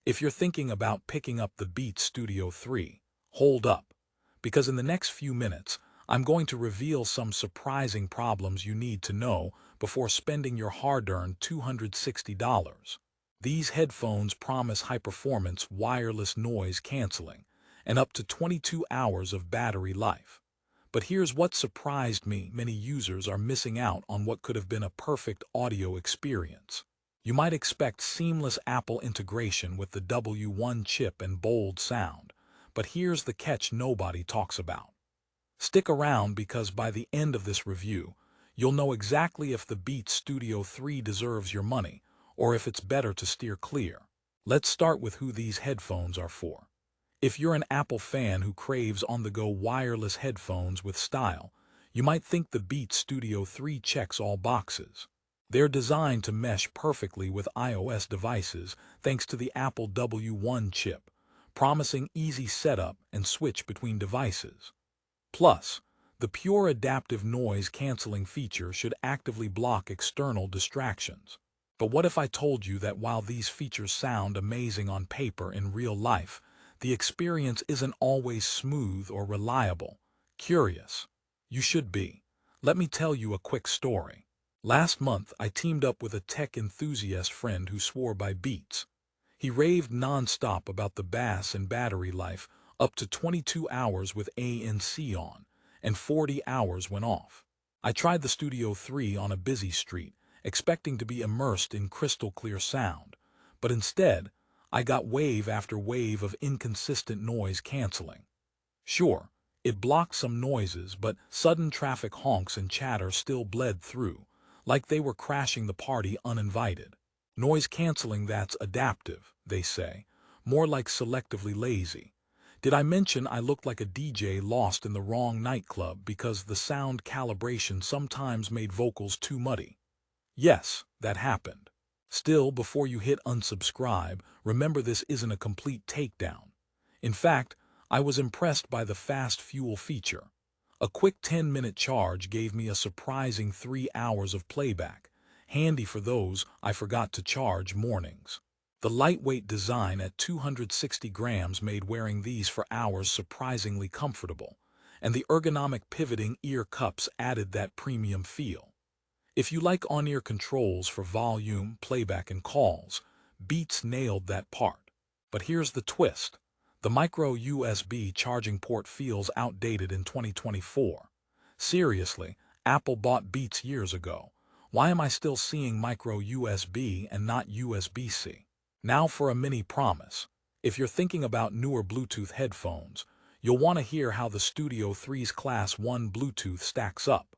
If you're thinking about picking up the Beats Studio 3, hold up, because in the next few minutes, I'm going to reveal some surprising problems you need to know before spending your hard-earned $260. These headphones promise high-performance wireless noise canceling and up to 22 hours of battery life. But here's what surprised me: many users are missing out on what could have been a perfect audio experience. You might expect seamless Apple integration with the W1 chip and bold sound, but here's the catch nobody talks about. Stick around, because by the end of this review, you'll know exactly if the Beats Studio 3 deserves your money or if it's better to steer clear. Let's start with who these headphones are for. If you're an Apple fan who craves on-the-go wireless headphones with style, you might think the Beats Studio 3 checks all boxes. They're designed to mesh perfectly with iOS devices thanks to the Apple W1 chip, promising easy setup and switch between devices. Plus, the pure adaptive noise canceling feature should actively block external distractions. But what if I told you that while these features sound amazing on paper, in real life, the experience isn't always smooth or reliable? Curious? You should be. Let me tell you a quick story. Last month, I teamed up with a tech enthusiast friend who swore by Beats. He raved non-stop about the bass and battery life, up to 22 hours with ANC on, and 40 hours when off. I tried the Studio 3 on a busy street, expecting to be immersed in crystal-clear sound, but instead, I got wave after wave of inconsistent noise canceling. Sure, it blocked some noises, but sudden traffic honks and chatter still bled through, like they were crashing the party uninvited. Noise canceling that's adaptive, they say, more like selectively lazy. Did I mention I looked like a DJ lost in the wrong nightclub because the sound calibration sometimes made vocals too muddy? Yes, that happened. Still, before you hit unsubscribe, remember this isn't a complete takedown. In fact, I was impressed by the fast fuel feature. A quick 10-minute charge gave me a surprising 3 hours of playback, handy for those I forgot to charge mornings. The lightweight design at 260 grams made wearing these for hours surprisingly comfortable, and the ergonomic pivoting ear cups added that premium feel. If you like on-ear controls for volume, playback, and calls, Beats nailed that part. But here's the twist. The micro USB charging port feels outdated in 2024. Seriously, Apple bought Beats years ago. Why am I still seeing micro USB and not USB-C? Now for a mini promise. If you're thinking about newer Bluetooth headphones, you'll want to hear how the Studio 3's Class 1 Bluetooth stacks up.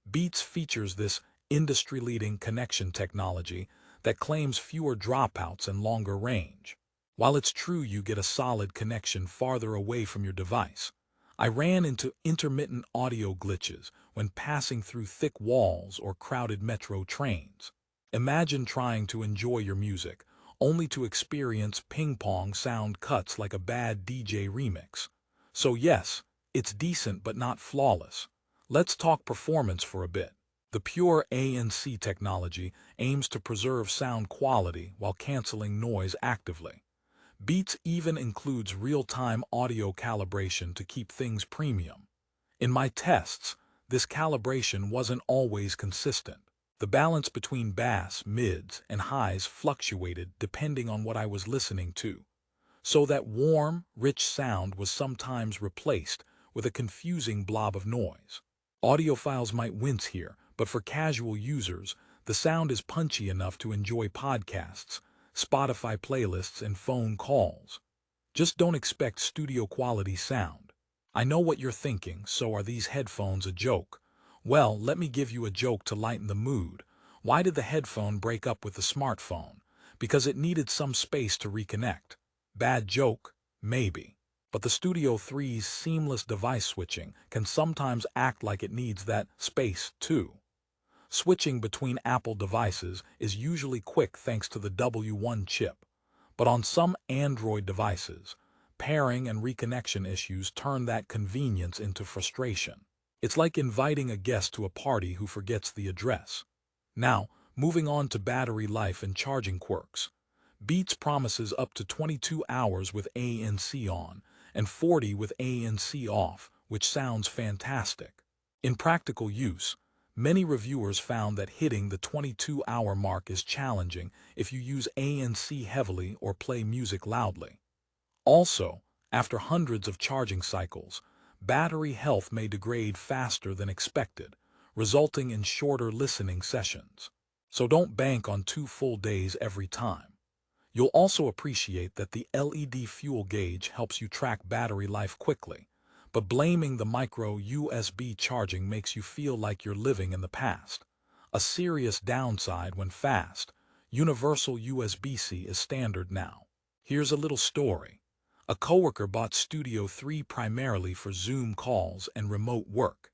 Beats features this industry-leading connection technology that claims fewer dropouts and longer range. While it's true you get a solid connection farther away from your device, I ran into intermittent audio glitches when passing through thick walls or crowded metro trains. Imagine trying to enjoy your music, only to experience ping-pong sound cuts like a bad DJ remix. So yes, it's decent but not flawless. Let's talk performance for a bit. The pure ANC technology aims to preserve sound quality while canceling noise actively. Beats even includes real-time audio calibration to keep things premium. In my tests, this calibration wasn't always consistent. The balance between bass, mids, and highs fluctuated depending on what I was listening to. So that warm, rich sound was sometimes replaced with a confusing blob of noise. Audiophiles might wince here, but for casual users, the sound is punchy enough to enjoy podcasts, Spotify playlists, and phone calls. Just don't expect studio-quality sound. I know what you're thinking, so are these headphones a joke? Well, let me give you a joke to lighten the mood. Why did the headphone break up with the smartphone? Because it needed some space to reconnect. Bad joke? Maybe. But the Studio 3's seamless device switching can sometimes act like it needs that space, too. Switching between Apple devices is usually quick thanks to the W1 chip, but on some Android devices, pairing and reconnection issues turn that convenience into frustration. It's like inviting a guest to a party who forgets the address. Now, moving on to battery life and charging quirks. Beats promises up to 22 hours with ANC on and 40 with ANC off, which sounds fantastic. In practical use, many reviewers found that hitting the 22-hour mark is challenging if you use ANC heavily or play music loudly. Also, after hundreds of charging cycles, battery health may degrade faster than expected, resulting in shorter listening sessions. So don't bank on 2 full days every time. You'll also appreciate that the LED fuel gauge helps you track battery life quickly, but blaming the micro USB charging makes you feel like you're living in the past. A serious downside when fast, universal USB-C is standard now. Here's a little story. A coworker bought Studio 3 primarily for Zoom calls and remote work.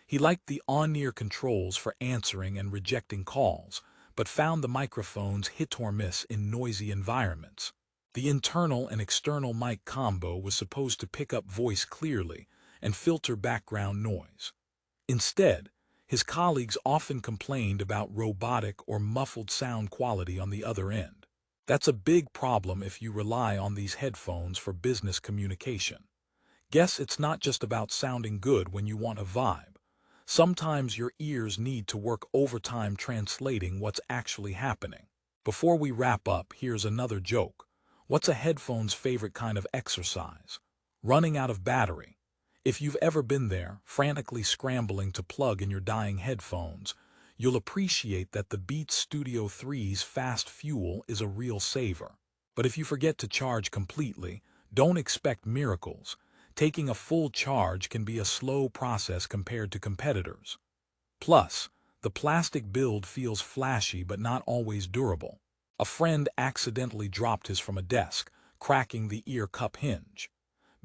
He liked the on-ear controls for answering and rejecting calls, but found the microphones hit or miss in noisy environments. The internal and external mic combo was supposed to pick up voice clearly and filter background noise. Instead, his colleagues often complained about robotic or muffled sound quality on the other end. That's a big problem if you rely on these headphones for business communication. Guess it's not just about sounding good when you want a vibe. Sometimes your ears need to work overtime translating what's actually happening. Before we wrap up, here's another joke. What's a headphone's favorite kind of exercise? Running out of battery. If you've ever been there, frantically scrambling to plug in your dying headphones, you'll appreciate that the Beats Studio 3's fast fuel is a real saver. But if you forget to charge completely, don't expect miracles. Taking a full charge can be a slow process compared to competitors. Plus, the plastic build feels flashy but not always durable. A friend accidentally dropped his from a desk, cracking the ear cup hinge.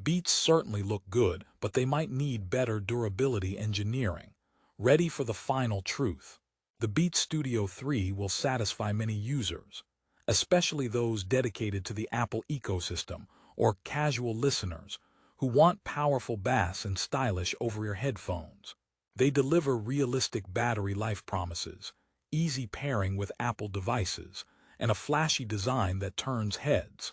Beats certainly look good, but they might need better durability engineering. Ready for the final truth. The Beats Studio 3 will satisfy many users, especially those dedicated to the Apple ecosystem or casual listeners who want powerful bass and stylish over-ear headphones. They deliver realistic battery life promises, easy pairing with Apple devices, and a flashy design that turns heads.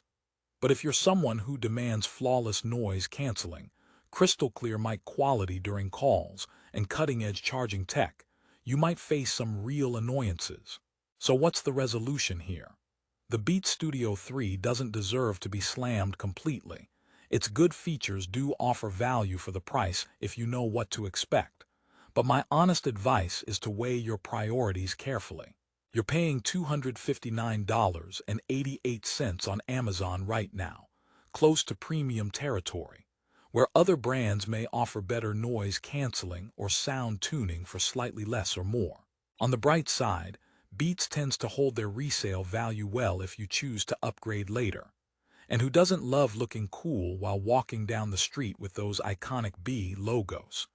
But if you're someone who demands flawless noise canceling, crystal clear mic quality during calls, and cutting-edge charging tech, you might face some real annoyances. So what's the resolution here? The Beats Studio 3 doesn't deserve to be slammed completely. Its good features do offer value for the price if you know what to expect. But my honest advice is to weigh your priorities carefully. You're paying $259.88 on Amazon right now, close to premium territory, where other brands may offer better noise canceling or sound tuning for slightly less or more. On the bright side, Beats tends to hold their resale value well if you choose to upgrade later. And who doesn't love looking cool while walking down the street with those iconic B logos?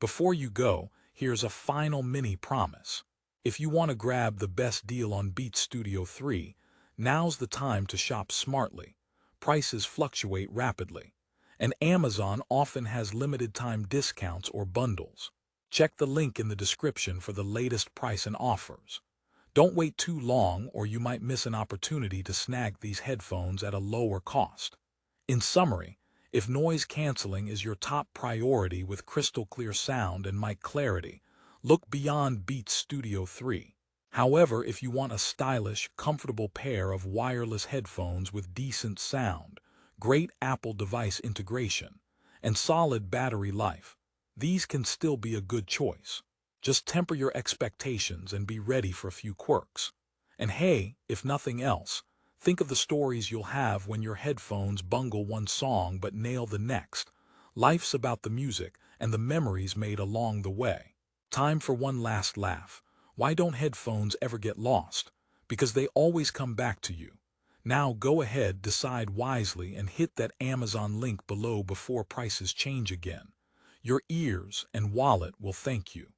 Before you go, here's a final mini promise. If you want to grab the best deal on Beats Studio 3, now's the time to shop smartly. Prices fluctuate rapidly, and Amazon often has limited-time discounts or bundles. Check the link in the description for the latest price and offers. Don't wait too long or you might miss an opportunity to snag these headphones at a lower cost. In summary, if noise canceling is your top priority with crystal clear sound and mic clarity, look beyond Beats Studio 3. However, if you want a stylish, comfortable pair of wireless headphones with decent sound, great Apple device integration, and solid battery life, these can still be a good choice. Just temper your expectations and be ready for a few quirks. And hey, if nothing else, think of the stories you'll have when your headphones bungle one song but nail the next. Life's about the music and the memories made along the way. Time for one last laugh. Why don't headphones ever get lost? Because they always come back to you. Now go ahead, decide wisely, and hit that Amazon link below before prices change again. Your ears and wallet will thank you.